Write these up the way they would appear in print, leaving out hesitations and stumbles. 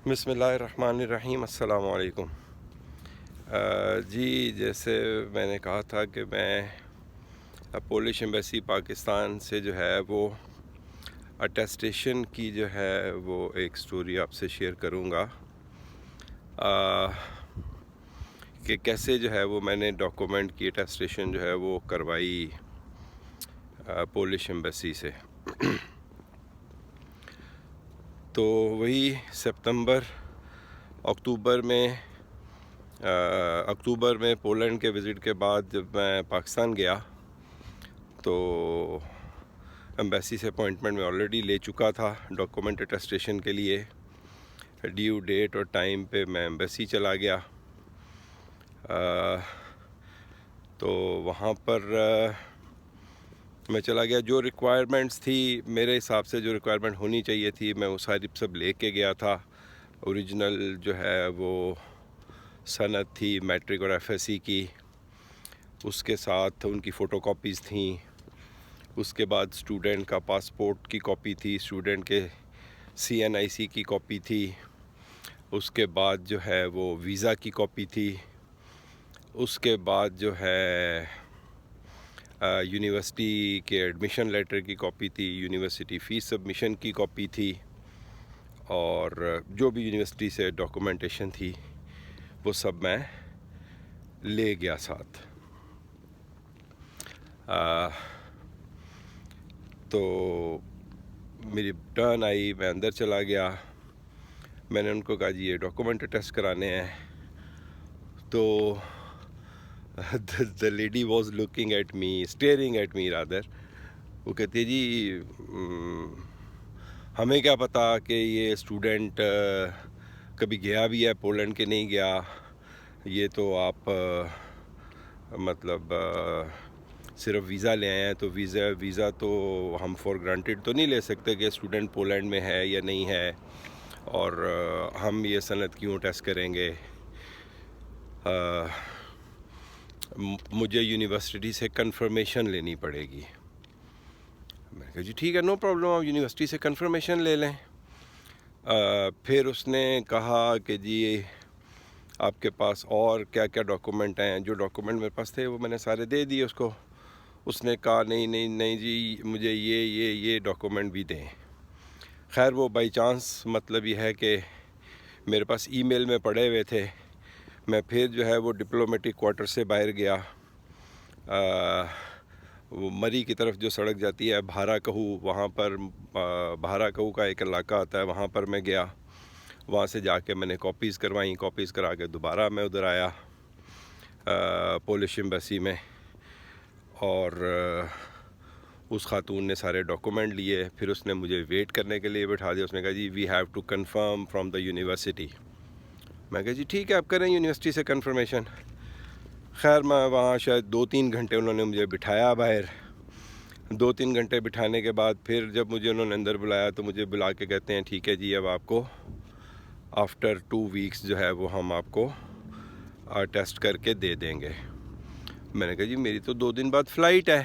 بسم اللہ الرحمن الرحیم، السلام علیکم۔ جی، جیسے میں نے کہا تھا کہ میں پولش ایمبیسی پاکستان سے جو ہے وہ اٹیسٹیشن کی جو ہے وہ ایک سٹوری آپ سے شیئر کروں گا کہ کیسے جو ہے وہ میں نے ڈاکومنٹ کی اٹیسٹیشن جو ہے وہ کروائی پولش ایمبیسی سے۔ تو وہی اکتوبر میں پولینڈ کے وزٹ کے بعد جب میں پاکستان گیا تو ایمبیسی سے اپوائنٹمنٹ میں آلریڈی لے چکا تھا ڈاکومنٹ اٹیسٹیشن کے لیے۔ ڈیو ڈیٹ اور ٹائم پہ میں ایمبیسی چلا گیا۔ تو وہاں پر میں چلا گیا، جو ریکوائرمنٹس تھی میرے حساب سے جو ریکوائرمنٹ ہونی چاہیے تھی میں وہ ساری سب لے کے گیا تھا۔ اوریجنل جو ہے وہ سند تھی میٹرک اور ایف ایس سی کی، اس کے ساتھ ان کی فوٹو کاپیز تھیں، اس کے بعد اسٹوڈنٹ کا پاسپورٹ کی کاپی تھی، اسٹوڈنٹ کے سی این آئی سی کی کاپی تھی، اس کے بعد جو ہے وہ ویزا کی کاپی تھی، اس کے بعد جو ہے یونیورسٹی کے ایڈمیشن لیٹر کی کاپی تھی، یونیورسٹی فیس سبمیشن کی کاپی تھی، اور جو بھی یونیورسٹی سے ڈاکومنٹیشن تھی وہ سب میں لے گیا ساتھ۔ تو میری ٹرن آئی، میں اندر چلا گیا، میں نے ان کو کہا جی یہ ڈاکومنٹ ٹیسٹ کرانے ہیں۔ تو the lady was looking at me, staring at me rather. وہ کہتی ہے جی ہمیں کیا پتا کہ یہ اسٹوڈنٹ کبھی گیا بھی ہے پولینڈ کے نہیں گیا، یہ تو آپ مطلب صرف ویزا لے آئے ہیں، تو ویزا تو ہم فار گرانٹیڈ تو نہیں لے سکتے کہ اسٹوڈنٹ پولینڈ میں ہے یا نہیں ہے، اور ہم یہ سند کیوں ٹیسٹ کریں گے۔ مجھے یونیورسٹی سے کنفرمیشن لینی پڑے گی۔ میں نے کہا جی ٹھیک ہے، نو پرابلم، آپ یونیورسٹی سے کنفرمیشن لے لیں۔ پھر اس نے کہا کہ جی آپ کے پاس اور کیا کیا ڈاکومنٹ ہیں؟ جو ڈاکومنٹ میرے پاس تھے وہ میں نے سارے دے دیے اس کو۔ اس نے کہا نہیں جی مجھے یہ ڈاکومنٹ بھی دیں۔ خیر وہ بائی چانس مطلب یہ ہے کہ میرے پاس ای میل میں پڑے ہوئے تھے۔ میں پھر جو ہے وہ ڈپلومیٹک کوارٹر سے باہر گیا، وہ مری کی طرف جو سڑک جاتی ہے بھارا کہو، وہاں پر بھارا کہو کا ایک علاقہ آتا ہے، وہاں پر میں گیا، وہاں سے جا کے میں نے کاپیز کروائیں، کاپیز کرا کے دوبارہ میں ادھر آیا پولش ایمبیسی میں، اور اس خاتون نے سارے ڈاکومنٹ لیے۔ پھر اس نے مجھے ویٹ کرنے کے لیے بٹھا دیا۔ اس نے کہا جی we have to confirm from the university. میں کہا جی ٹھیک ہے آپ کریں یونیورسٹی سے کنفرمیشن۔ خیر میں وہاں شاید 2-3 گھنٹے انہوں نے مجھے بٹھایا باہر۔ 2-3 گھنٹے بٹھانے کے بعد پھر جب مجھے انہوں نے اندر بلایا تو مجھے بلا کے کہتے ہیں ٹھیک ہے جی اب آپ کو آفٹر 2 ویکس جو ہے وہ ہم آپ کو ٹیسٹ کر کے دے دیں گے۔ میں نے کہا جی میری تو 2 دن بعد فلائٹ ہے،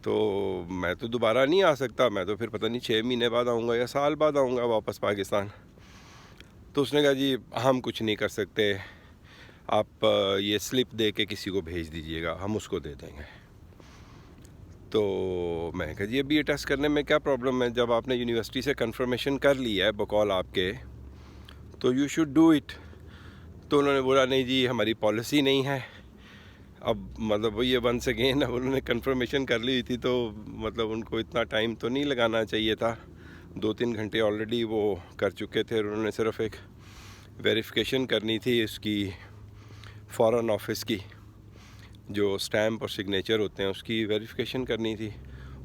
تو میں تو دوبارہ نہیں آ سکتا، میں تو پھر پتہ نہیں 6 مہینے بعد آؤں گا یا سال بعد آؤں گا واپس پاکستان۔ تو اس نے کہا جی ہم کچھ نہیں کر سکتے، آپ یہ سلپ دے کے کسی کو بھیج دیجئے گا، ہم اس کو دے دیں گے۔ تو میں نے کہا جی ابھی یہ ٹیسٹ کرنے میں کیا پرابلم ہے؟ جب آپ نے یونیورسٹی سے کنفرمیشن کر لی ہے بقول آپ کے، تو یو شوڈ ڈو اٹ۔ تو انہوں نے بولا نہیں جی ہماری پالیسی نہیں ہے۔ اب مطلب یہ ونس اگین اب انہوں نے کنفرمیشن کر لی تھی تو مطلب ان کو اتنا ٹائم تو نہیں لگانا چاہیے تھا۔ 2-3 گھنٹے آلریڈی وہ کر چکے تھے، اور انہوں نے صرف ایک ویریفیکیشن کرنی تھی اس کی فارن آفس کی، جو سٹیمپ اور سگنیچر ہوتے ہیں اس کی ویریفیکیشن کرنی تھی،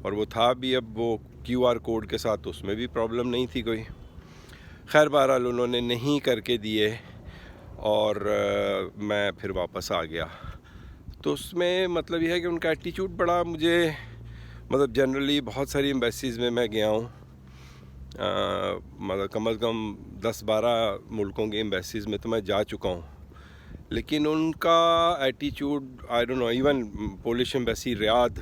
اور وہ تھا بھی اب وہ کیو آر کوڈ کے ساتھ، اس میں بھی پرابلم نہیں تھی کوئی۔ خیر بہرحال انہوں نے نہیں کر کے دیے، اور میں پھر واپس آ گیا۔ تو اس میں مطلب یہ ہے کہ ان کا ایٹیچیوڈ بڑا مجھے مطلب جنرلی بہت ساری ایمبیسیز میں گیا ہوں، مطلب کم از کم 10-12 ملکوں کی ایمبیسیز میں تو میں جا چکا ہوں، لیکن ان کا ایٹیچیوڈ I don't know, even Polish embassy Riyadh,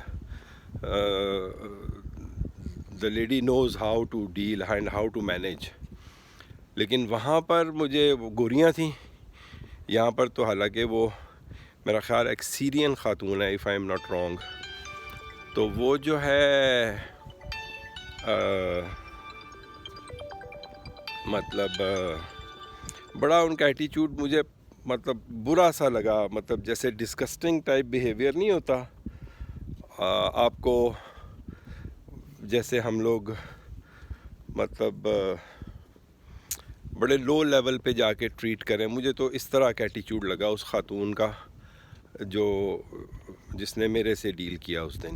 the lady knows how to deal and how to manage. لیکن وہاں پر مجھے وہ گوریاں تھیں، یہاں پر تو حالانکہ وہ میرا خیال ایک سیرین خاتون ہے if I am not wrong, تو وہ جو ہے مطلب بڑا ان کا ایٹیچیوڈ مجھے مطلب برا سا لگا، مطلب جیسے ڈسکسٹنگ ٹائپ بیہیویئر نہیں ہوتا، آپ کو جیسے ہم لوگ مطلب بڑے لو لیول پہ جا کے ٹریٹ کریں، مجھے تو اس طرح کا ایٹیچیوڈ لگا اس خاتون کا جس نے میرے سے ڈیل کیا اس دن.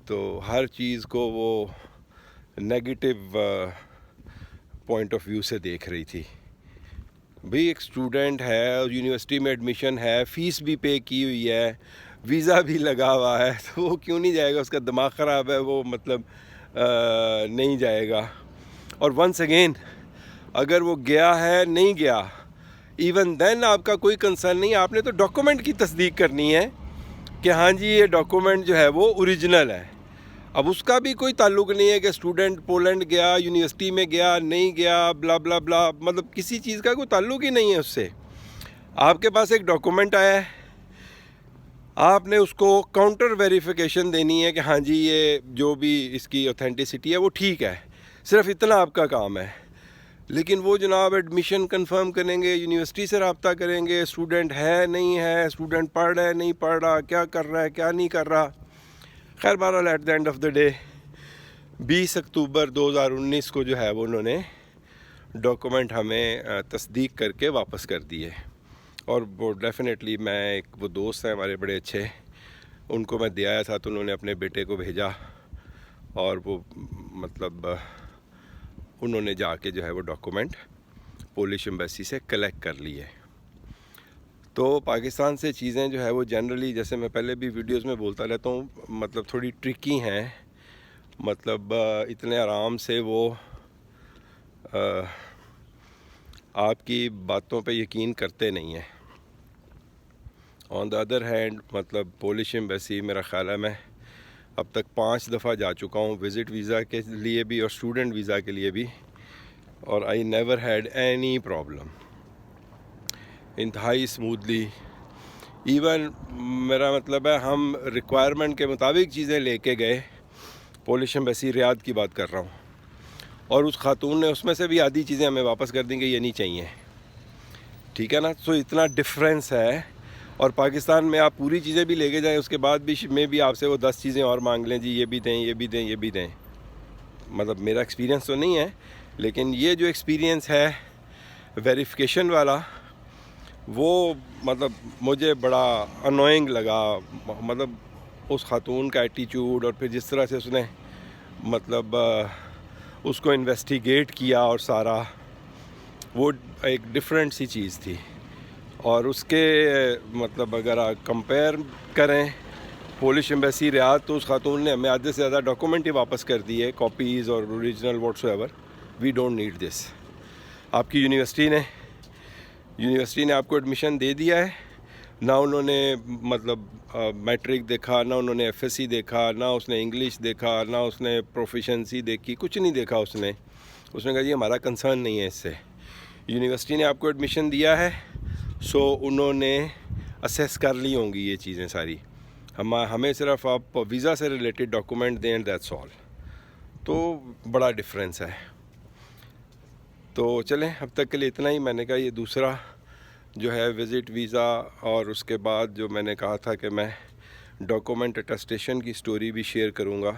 تو ہر چیز کو وہ نیگیٹو پوائنٹ آف ویو سے دیکھ رہی تھی. بھئی ایک اسٹوڈنٹ ہے، یونیورسٹی میں ایڈمیشن ہے، فیس بھی پے کی ہوئی ہے، ویزا بھی لگا ہوا ہے، تو وہ کیوں نہیں جائے گا؟ اس کا دماغ خراب ہے، وہ مطلب نہیں جائے گا. اور ونس اگین اگر وہ گیا ہے نہیں گیا، ایون دین آپ کا کوئی کنسرن نہیں، آپ نے تو ڈاکومنٹ کی تصدیق کرنی ہے کہ ہاں جی یہ ڈاکومنٹ جو ہے وہ اوریجنل ہے. اب اس کا بھی کوئی تعلق نہیں ہے کہ اسٹوڈنٹ پولینڈ گیا، یونیورسٹی میں گیا، نہیں گیا، بلا بلا بلا، مطلب کسی چیز کا کوئی تعلق ہی نہیں ہے اس سے. آپ کے پاس ایک ڈاکومنٹ آیا ہے، آپ نے اس کو کاؤنٹر ویریفیکیشن دینی ہے کہ ہاں جی یہ جو بھی اس کی اوتھینٹسٹی ہے وہ ٹھیک ہے، صرف اتنا آپ کا کام ہے. لیکن وہ جناب ایڈمیشن کنفرم کریں گے، یونیورسٹی سے رابطہ کریں گے، اسٹوڈنٹ ہے نہیں ہے، اسٹوڈنٹ پڑھ رہا ہے نہیں پڑھ رہا، کیا کر رہا ہے کیا نہیں کر رہا. خیر بہرحال at the end of the day 20 اکتوبر 2019 کو جو ہے وہ انہوں نے ڈاکومنٹ ہمیں تصدیق کر کے واپس کر دیے. اور وہ ڈیفینیٹلی وہ دوست ہیں ہمارے بڑے اچھے، ان کو میں دے آیا تھا، تو انہوں نے اپنے بیٹے کو بھیجا اور وہ مطلب انہوں نے جا کے جو ہے وہ ڈاکومنٹ پولش ایمبیسی سے کلیکٹ کر لیے. تو پاکستان سے چیزیں جو ہے وہ جنرلی، جیسے میں پہلے بھی ویڈیوز میں بولتا رہتا ہوں، مطلب تھوڑی ٹرکی ہیں، مطلب اتنے آرام سے وہ آپ کی باتوں پہ یقین کرتے نہیں ہیں. آن دا ادر ہینڈ مطلب پولش ایمبیسی میرا خیال ہے میں اب تک 5 دفعہ جا چکا ہوں، وزٹ ویزا کے لیے بھی اور اسٹوڈنٹ ویزا کے لیے بھی، اور I never had any problem, انتہائی اسموتھلی. ایون میرا مطلب ہے ہم ریکوائرمنٹ کے مطابق چیزیں لے کے گئے. پولش ایمبیسی ریاض کی بات کر رہا ہوں، اور اس خاتون نے اس میں سے بھی آدھی چیزیں ہمیں واپس کر دیں کہ یہ نہیں چاہیے. ٹھیک ہے نا؟ سو اتنا ڈفرینس ہے. اور پاکستان میں آپ پوری چیزیں بھی لے کے جائیں، اس کے بعد بھی میں بھی آپ سے وہ 10 چیزیں اور مانگ لیں، جی یہ بھی دیں یہ بھی دیں یہ بھی دیں. مطلب میرا ایکسپیرینس تو نہیں ہے، لیکن یہ جو ایکسپیرینس ہے ویریفیکیشن والا، وہ مطلب مجھے بڑا انوائنگ لگا. مطلب اس خاتون کا ایٹیچیوڈ، اور پھر جس طرح سے اس نے مطلب اس کو انویسٹیگیٹ کیا، اور سارا وہ ایک ڈفرینٹ سی چیز تھی. اور اس کے مطلب اگر آپ کمپیئر کریں پولش ایمبیسی ریاض، تو اس خاتون نے ہمیں آدھے سے زیادہ ڈاکومنٹ ہی واپس کر دیے، کاپیز اور original whatsoever. We don't need this. آپ کی یونیورسٹی نے آپ کو ایڈمیشن دے دیا ہے، نہ انہوں نے مطلب میٹرک دیکھا، نہ انہوں نے ایف ایس سی دیکھا، نہ اس نے انگلش دیکھا، نہ اس نے پروفیشنسی دیکھی، کچھ نہیں دیکھا. اس نے کہا جی ہمارا کنسرن نہیں ہے اس سے. یونیورسٹی نے آپ کو ایڈمیشن دیا ہے، سو انہوں نے اسیس کر لی ہوں گی یہ چیزیں ساری. ہمیں صرف آپ ویزا سے ریلیٹڈ ڈاکومنٹ دیں، دیٹس آل. تو بڑا ڈفرینس ہے. تو چلیں اب تک کے لیے اتنا ہی. میں نے کہا یہ دوسرا جو ہے وزٹ ویزا، اور اس کے بعد جو میں نے کہا تھا کہ میں ڈاکومنٹ اٹیسٹیشن کی سٹوری بھی شیئر کروں گا،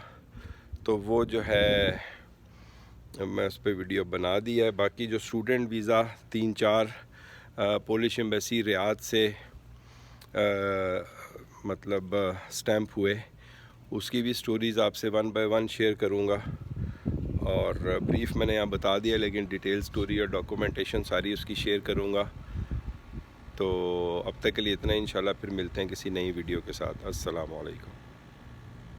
تو وہ جو ہے میں اس پہ ویڈیو بنا دی ہے. باقی جو اسٹوڈنٹ ویزا 3-4 پولش ایمبیسی ریاض سے مطلب سٹیمپ ہوئے، اس کی بھی سٹوریز آپ سے 1 بائی 1 شیئر کروں گا. اور بریف میں نے یہاں بتا دیا، لیکن ڈیٹیل سٹوری اور ڈاکومنٹیشن ساری اس کی شیئر کروں گا. تو اب تک کے لیے اتنا ہی. انشاءاللہ پھر ملتے ہیں کسی نئی ویڈیو کے ساتھ. السلام علیکم.